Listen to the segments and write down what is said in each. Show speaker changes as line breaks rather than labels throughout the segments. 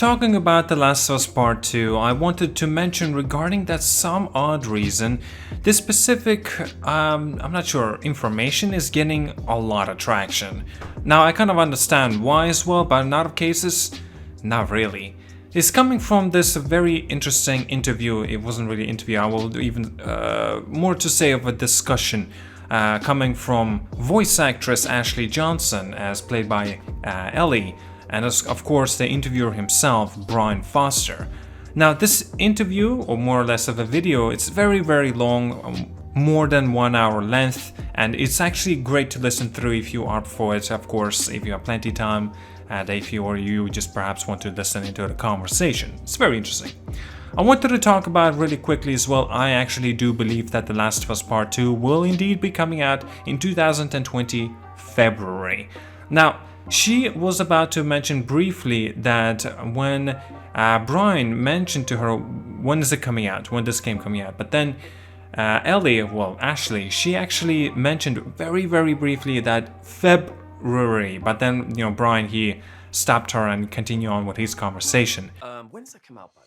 talking about The Last of Us Part 2, I wanted to mention regarding that some odd reason, this specific, I'm not sure, information is getting a lot of traction. Now, I kind of understand why as well, but in other cases, not really. It's coming from this very interesting interview. It wasn't really an interview, I will even more to say of a discussion coming from voice actress Ashley Johnson, as played by Ellie, and of course the interviewer himself, Brian Foster. Now this interview, or more or less of a video, it's very long, more than 1 hour length, and it's actually great to listen through if you are for it, of course, if you have plenty of time, and if you just perhaps want to listen into the conversation. It's very interesting. I wanted to talk about really quickly as well, I actually do believe that The Last of Us Part 2 will indeed be coming out in 2020 February. Now, she was about to mention briefly that when Brian mentioned to her, when is it coming out, when this game coming out, but then Ashley, she actually mentioned very briefly that February, but then, Brian, he stopped her and continued on with his conversation.
When does that come out, by the way?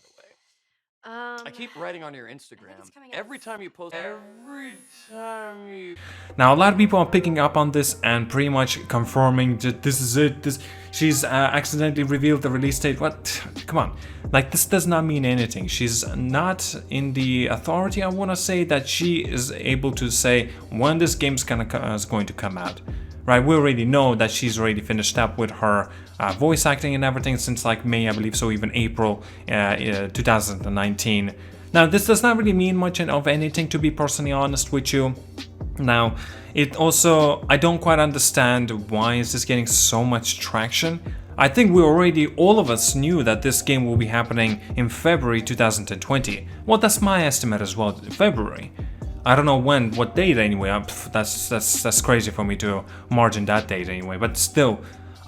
I keep writing on your Instagram. Every time you post.
Now, a lot of people are picking up on this and pretty much confirming that this is it. She's accidentally revealed the release date. What? Come on. Like, this does not mean anything. She's not in the authority, I want to say, that she is able to say when this game is going to come out. Right, we already know that she's already finished up with her voice acting and everything since like May, I believe, so even April 2019. Now, this does not really mean much of anything, to be personally honest with you. Now, it also, I don't quite understand why is this getting so much traction. I think all of us knew that this game will be happening in February 2020. Well, that's my estimate as well, February. I don't know what date anyway, that's crazy for me to margin that date anyway, but still,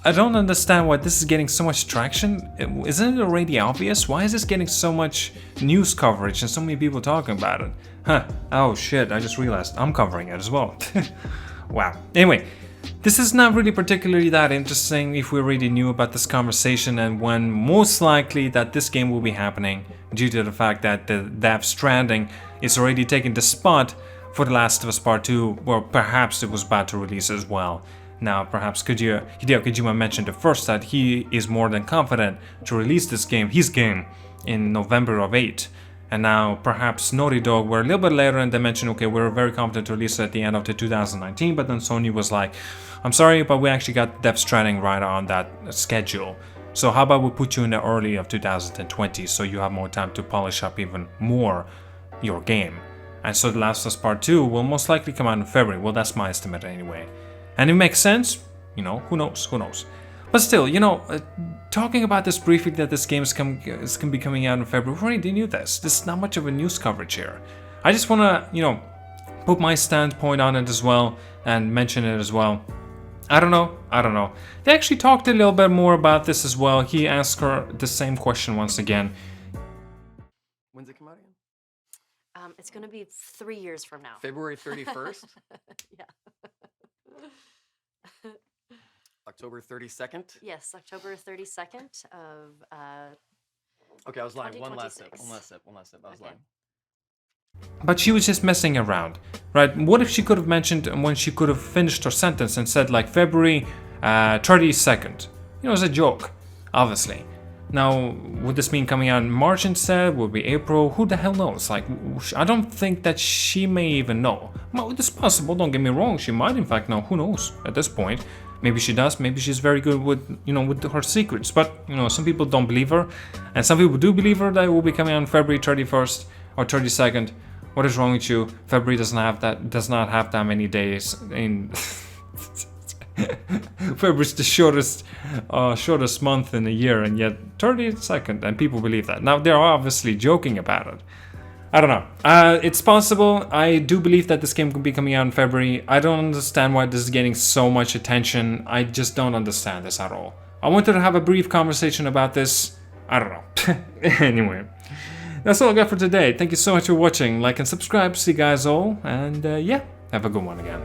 I don't understand why this is getting so much traction. Isn't it already obvious? Why is this getting so much news coverage and so many people talking about it? Oh shit, I just realized I'm covering it as well. Wow. Anyway, this is not really particularly that interesting if we already knew about this conversation and when most likely that this game will be happening due to the fact that the Death Stranding is already taking the spot for The Last of Us Part 2, or perhaps it was about to release as well. Now, perhaps Hideo Kojima mentioned first that he is more than confident to release his game, in November of 8. And now perhaps Naughty Dog were a little bit later and they mentioned, okay, we're very confident to release it at the end of 2019, but then Sony was like, I'm sorry, but we actually got Death Stranding right on that schedule. So how about we put you in the early of 2020 so you have more time to polish up even more your game. And so The Last of Us Part 2 will most likely come out in February. Well, that's my estimate anyway. And it makes sense, who knows. But still, talking about this briefly, that this game is going to be coming out in February, we already knew this. This is not much of a news coverage here. I just want to, put my standpoint on it as well and mention it as well. I don't know. They actually talked a little bit more about this as well. He asked her the same question once again.
When's it come out again?
It's going to be 3 years from now.
February 31st?
Yeah.
October 32nd?
Yes, October 32nd of
Okay, I was lying. One last sip. I was lying.
But she was just messing around, right? What if she could have mentioned when she could have finished her sentence and said like February 32nd? As a joke, obviously. Now, would this mean coming out in March instead? Would it be April? Who the hell knows? Like, I don't think that she may even know. Well, it's possible, don't get me wrong. She might in fact know. Who knows at this point? Maybe she does. Maybe she's very good with, with her secrets. But, some people don't believe her. And some people do believe her that it will be coming out on February 31st or 32nd. What is wrong with you? February does not have that many days in... February's the shortest month in a year, and yet 32nd, and people believe that. Now, they're obviously joking about it. I don't know. It's possible. I do believe that this game could be coming out in February. I don't understand why this is getting so much attention. I just don't understand this at all. I wanted to have a brief conversation about this. I don't know. Anyway, that's all I got for today. Thank you so much for watching. Like and subscribe. See you guys all, and yeah, have a good one again.